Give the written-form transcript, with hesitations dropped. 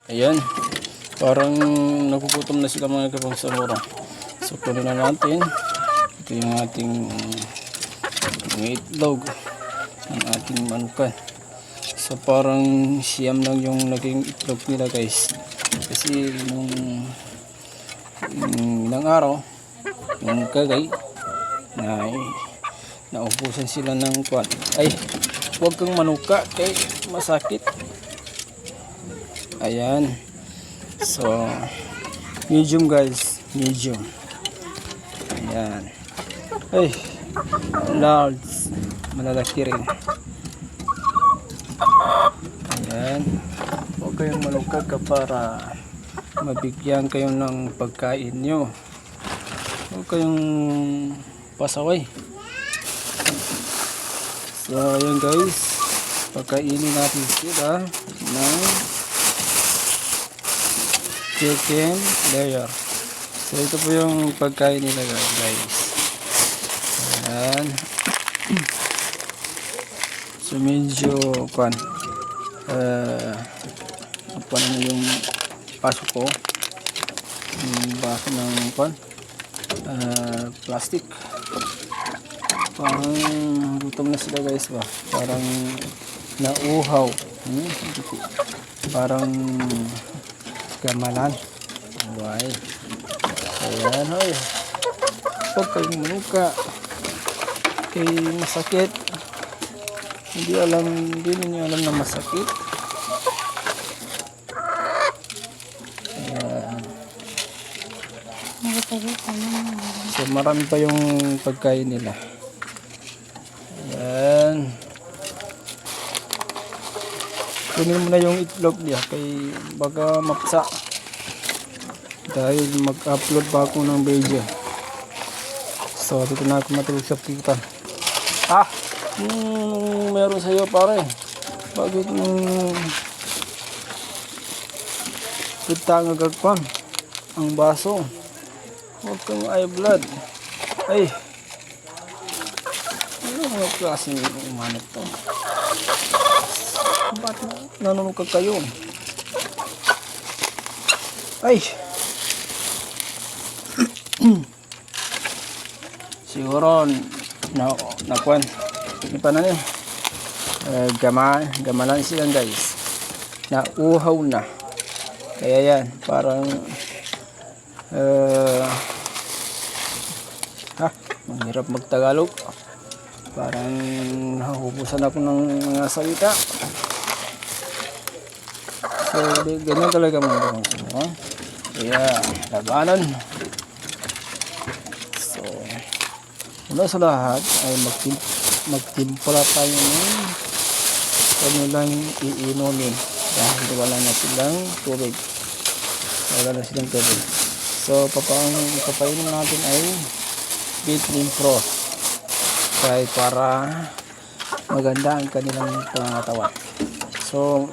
Ayan, parang nagugutom na sila mga kapagsamuro. So kunin na natin. Ito yung ating itlog ng ating manukan. So parang siyam lang yung naging itlog nila guys. Kasi nung ilang araw, yung kagay, naubusan sila ng kwan. Ay, huwag kang manuka kay masakit. Ayan. So, medium guys. Medium. Ayan. Ay, large. Malalaki rin. Ayan. Huwag kayong manuka para mabigyan kayo ng pagkain nyo. Huwag kayong pasaway. So, ayan guys. Pagkainin natin sila ng chicken layer. So, ito po yung pagkain nila guys. Ayan. So, medyo apa na yung paso ko. Yung baso ng plastic. Parang gutom na sila guys ba? Parang nauhaw. Parang gamalan. Buhay. Ayan hoy. Huwag kayong manuka. Kay masakit. Hindi ninyo alam na masakit. Ayan. So marami pa yung pagkain nila. Ayan. Kunin mo na yung itlog niya kay baga mapsa. Dahil mag-upload pa ako ng video. So dito na ako matulog sa pitan. Meron sa'yo pare. Bakit pitang agagpan ang baso? Huwag kang eye blood. Ay, ano mga klaseng umanap to? Ba't nanunukag kayo? Ay, siguro nakuan hindi pa na niya gamalan silang guys, nauhaw na, kaya yan parang mahirap magtagalog, parang nahubusan ako ng mga salita. So ganyan talaga mga kapatid, kaya labanan. So una sa lahat ay magtimpla tayo ng kanilang iinumin dahil wala na silang tubig. So papainin natin ay Bitlin Pro para maganda ang kanilang pangangatawan. So